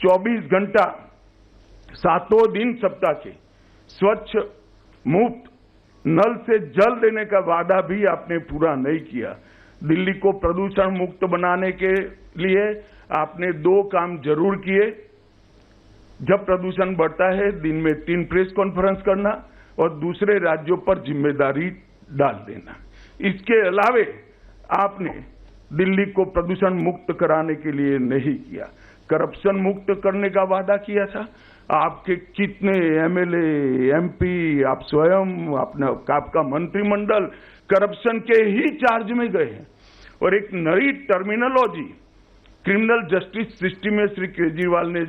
24 घंटा 7 दिन सप्ताह के स्वच्छ मुफ्त नल से जल देने का वादा भी आपने पूरा नहीं किया। दिल्ली को प्रदूषण मुक्त बनाने के लिए आपने 2 काम जरूर किए। जब प्रदूषण बढ़ता है दिन में 3 प्रेस कॉन्फ्रेंस करना और दूसरे राज्यों पर जिम्मेदारी डाल देना। इसके अलावे आपने दिल्ली को प्रदूषण मुक्त कराने के लिए नहीं किया। करप्शन मुक्त करने का वादा किया था। आपके कितने एमएलए, एमपी, आप स्वयं, आपका मंत्रिमंडल करप्शन के ही चार्ज में गए हैं। और एक नई टर्मिनोलॉजी क्रिमिनल जस्टिस सिस्टम में श्री केजरीवाल ने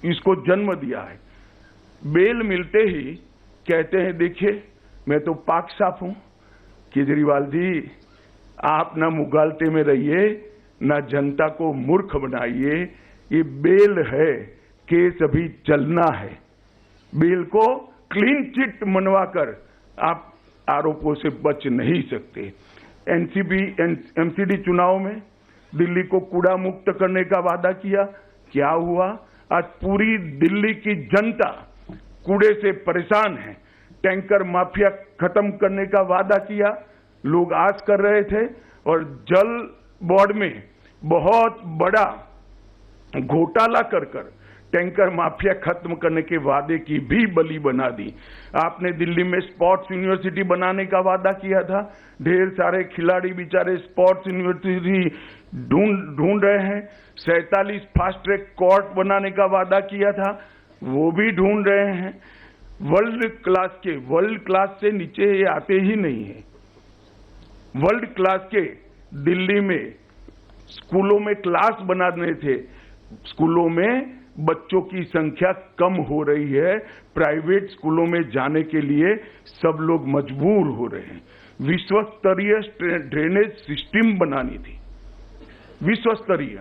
इसको जन्म दिया है। बेल मिलते ही कहते हैं देखिए मैं तो पाक साफ हूं। केजरीवाल जी, आप ना मुगालते में रहिए, ना जनता को मूर्ख बनाइए। ये बेल है, केस अभी चलना है। बेल को क्लीन चिट मनवाकर आप आरोपों से बच नहीं सकते। एमसीडी चुनाव में दिल्ली को कूड़ा मुक्त करने का वादा किया, क्या हुआ? आज पूरी दिल्ली की जनता कूड़े से परेशान है। टैंकर माफिया खत्म करने का वादा किया, लोग आस कर रहे थे, और जल बोर्ड में बहुत बड़ा घोटाला कर टैंकर माफिया खत्म करने के वादे की भी बलि बना दी। आपने दिल्ली में स्पोर्ट्स यूनिवर्सिटी बनाने का वादा किया था। ढेर सारे खिलाड़ी बेचारे स्पोर्ट्स यूनिवर्सिटी ढूंढ रहे हैं। 47 फास्ट ट्रैक कोर्ट बनाने का वादा किया था, वो भी ढूंढ रहे हैं। वर्ल्ड क्लास से नीचे ये आते ही नहीं है। वर्ल्ड क्लास के दिल्ली में स्कूलों में क्लास बनाने थे। स्कूलों में बच्चों की संख्या कम हो रही है। प्राइवेट स्कूलों में जाने के लिए सब लोग मजबूर हो रहे हैं। विश्व स्तरीय ड्रेनेज सिस्टम बनानी थी, विश्व स्तरीय।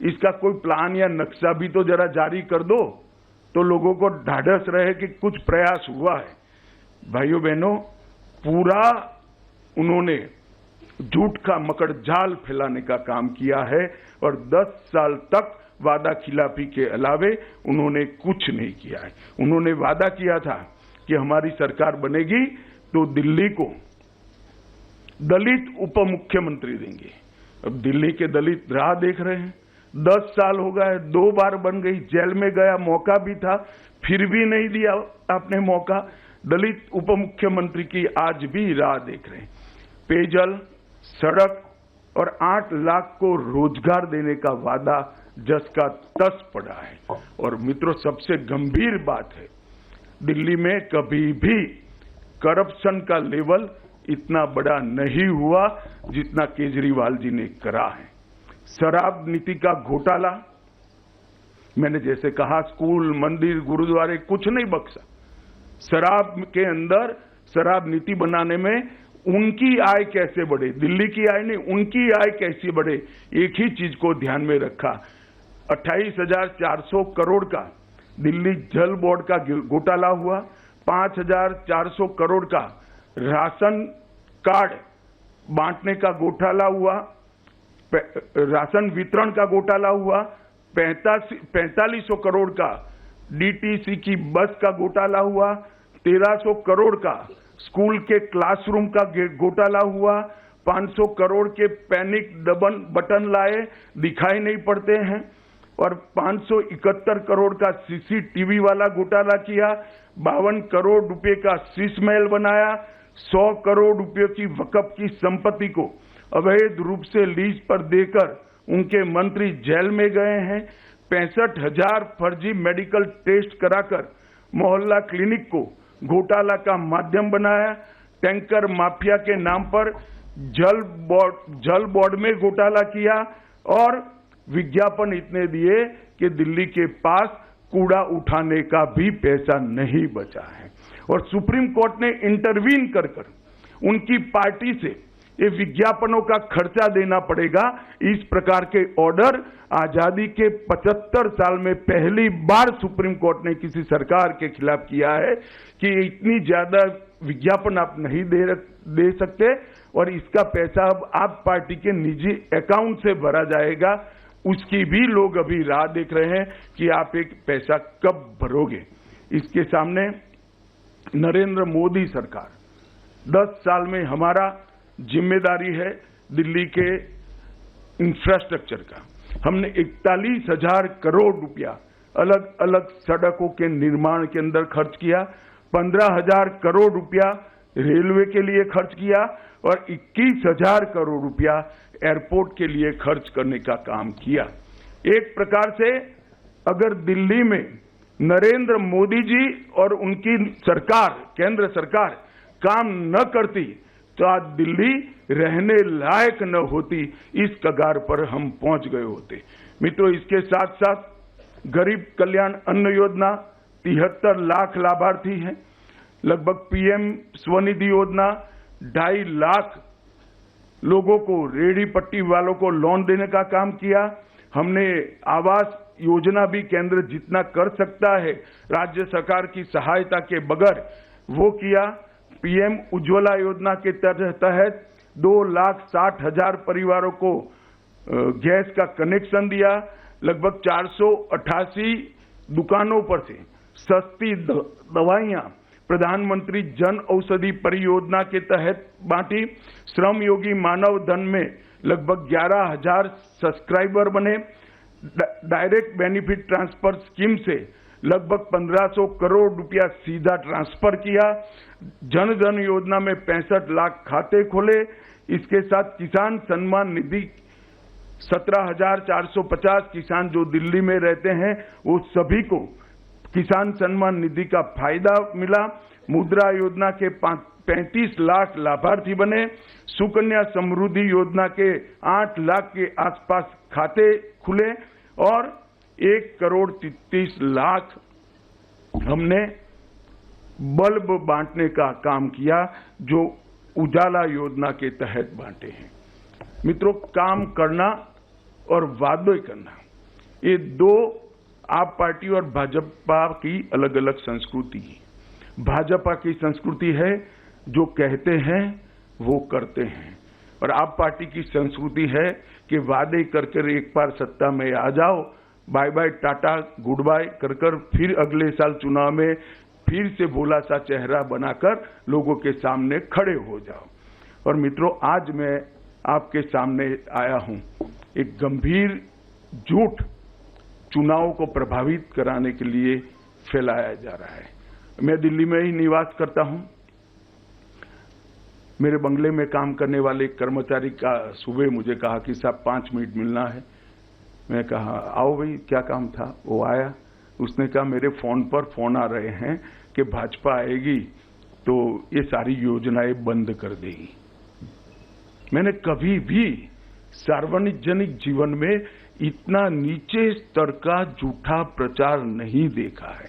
इसका कोई प्लान या नक्शा भी तो जरा जारी कर दो, तो लोगों को ढाढ़स रहे कि कुछ प्रयास हुआ है। भाइयों बहनों, पूरा उन्होंने झूठ का मकड़ जाल फैलाने का काम किया है और 10 साल तक वादा खिलाफी के अलावे उन्होंने कुछ नहीं किया है। उन्होंने वादा किया था कि हमारी सरकार बनेगी तो दिल्ली को दलित उप मुख्यमंत्री देंगे। अब दिल्ली के दलित राह देख रहे हैं। 10 साल हो गए, 2 बार बन गई, जेल में गया, मौका भी था, फिर भी नहीं दिया आपने मौका। दलित उप मुख्यमंत्री की आज भी राह देख रहे हैं। पेयजल, सड़क और 8 लाख को रोजगार देने का वादा जस का तस पड़ा है। और मित्रों, सबसे गंभीर बात है, दिल्ली में कभी भी करप्शन का लेवल इतना बड़ा नहीं हुआ जितना केजरीवाल जी ने करा है। शराब नीति का घोटाला, मैंने जैसे कहा, स्कूल, मंदिर, गुरुद्वारे कुछ नहीं बख्शा। शराब के अंदर शराब नीति बनाने में उनकी आय कैसे बढ़े, दिल्ली की आय नहीं, उनकी आय कैसे बढ़े, एक ही चीज को ध्यान में रखा। 28,400 करोड़ का दिल्ली जल बोर्ड का घोटाला हुआ। 5,400 करोड़ का राशन कार्ड बांटने का घोटाला हुआ। राशन वितरण का घोटाला हुआ। 4500 करोड़ का डीटीसी की बस का घोटाला हुआ। 1300 करोड़ का स्कूल के क्लासरूम का घोटाला हुआ। 500 करोड़ के पैनिक बटन लाए, दिखाई नहीं पड़ते हैं। और 571 करोड़ का सीसीटीवी वाला घोटाला किया। 52 करोड़ रुपए का शीश महल बनाया। 100 करोड़ रुपए की वक्फ की संपत्ति को अवैध रूप से लीज पर देकर उनके मंत्री जेल में गए हैं। 65,000 फर्जी मेडिकल टेस्ट कराकर मोहल्ला क्लिनिक को घोटाला का माध्यम बनाया। टैंकर माफिया के नाम पर जल बोर्ड में घोटाला किया और विज्ञापन इतने दिए कि दिल्ली के पास कूड़ा उठाने का भी पैसा नहीं बचा है। और सुप्रीम कोर्ट ने इंटरवीन कर उनकी पार्टी से ये विज्ञापनों का खर्चा देना पड़ेगा। इस प्रकार के ऑर्डर आजादी के 75 साल में पहली बार सुप्रीम कोर्ट ने किसी सरकार के खिलाफ किया है कि इतनी ज्यादा विज्ञापन आप नहीं दे सकते और इसका पैसा अब आप पार्टी के निजी अकाउंट से भरा जाएगा। उसकी भी लोग अभी राह देख रहे हैं कि आप एक पैसा कब भरोगे। इसके सामने नरेंद्र मोदी सरकार 10 साल में हमारा जिम्मेदारी है दिल्ली के इंफ्रास्ट्रक्चर का। हमने 41,000 करोड़ रुपया अलग अलग सड़कों के निर्माण के अंदर खर्च किया, 15,000 करोड़ रुपया रेलवे के लिए खर्च किया और 21,000 करोड़ रुपया एयरपोर्ट के लिए खर्च करने का काम किया। एक प्रकार से अगर दिल्ली में नरेंद्र मोदी जी और उनकी सरकार, केंद्र सरकार काम न करती तो आज दिल्ली रहने लायक न होती, इस कगार पर हम पहुंच गए होते। मित्रों, इसके साथ साथ गरीब कल्याण अन्न योजना 73 लाख लाभार्थी हैं। लगभग पीएम स्वनिधि योजना 2.5 लाख लोगों को, रेहड़ी पट्टी वालों को लोन देने का काम किया। हमने आवास योजना भी केंद्र जितना कर सकता है राज्य सरकार की सहायता के बगैर वो किया। पीएम उज्ज्वला योजना के तहत 2,60,000 परिवारों को गैस का कनेक्शन दिया। लगभग 488 दुकानों पर से सस्ती दवाइयां प्रधानमंत्री जन औषधि परियोजना के तहत बांटी। श्रम योगी मानव धन में लगभग 11,000 सब्सक्राइबर बने। डायरेक्ट बेनिफिट ट्रांसफर स्कीम से लगभग 1,500 करोड़ रुपया सीधा ट्रांसफर किया। जन धन योजना में 65 लाख खाते खोले। इसके साथ किसान सम्मान निधि 17,450 किसान जो दिल्ली में रहते हैं वो सभी को किसान सम्मान निधि का फायदा मिला। मुद्रा योजना के 35 लाख लाभार्थी बने। सुकन्या समृद्धि योजना के 8 लाख के आसपास खाते खुले और 1,33 लाख हमने बल्ब बांटने का काम किया जो उजाला योजना के तहत बांटे हैं। मित्रों, काम करना और वादे करना, ये दो आप पार्टी और भाजपा की अलग अलग संस्कृति है। भाजपा की संस्कृति है जो कहते हैं वो करते हैं, और आप पार्टी की संस्कृति है कि वादे कर एक बार सत्ता में आ जाओ, bye bye tata good bye कर फिर अगले साल चुनाव में फिर से भोला सा चेहरा बनाकर लोगों के सामने खड़े हो जाओ। और मित्रों, आज मैं आपके सामने आया हूं एक गंभीर झूठ चुनाव को प्रभावित कराने के लिए फैलाया जा रहा है। मैं दिल्ली में ही निवास करता हूं। मेरे बंगले में काम करने वाले एक कर्मचारी का सुबह मुझे कहा कि साहब 5 मिनट मिलना है। मैं कहा आओ भाई, क्या काम था। वो आया, उसने कहा मेरे फोन पर फोन आ रहे हैं कि भाजपा आएगी तो ये सारी योजनाएं बंद कर देगी। मैंने कभी भी सार्वजनिक जीवन में इतना नीचे स्तर का झूठा प्रचार नहीं देखा है।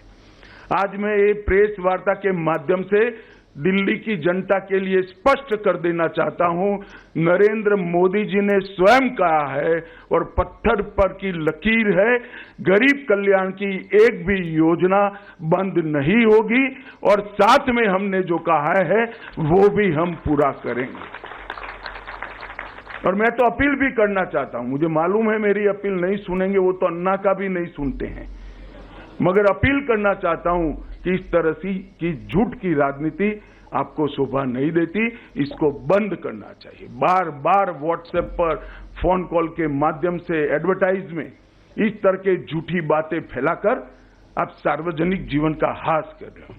आज मैं ये प्रेस वार्ता के माध्यम से दिल्ली की जनता के लिए स्पष्ट कर देना चाहता हूं, नरेंद्र मोदी जी ने स्वयं कहा है और पत्थर पर की लकीर है, गरीब कल्याण की एक भी योजना बंद नहीं होगी और साथ में हमने जो कहा है वो भी हम पूरा करेंगे। और मैं तो अपील भी करना चाहता हूं, मुझे मालूम है मेरी अपील नहीं सुनेंगे, वो तो अन्ना का भी नहीं सुनते हैं, मगर अपील करना चाहता हूं कि इस तरह की झूठ की राजनीति आपको शोभा नहीं देती, इसको बंद करना चाहिए। बार बार व्हाट्सएप पर फोन कॉल के माध्यम से एडवर्टाइज में इस तरह के झूठी बातें फैलाकर आप सार्वजनिक जीवन का हास कर रहे हो।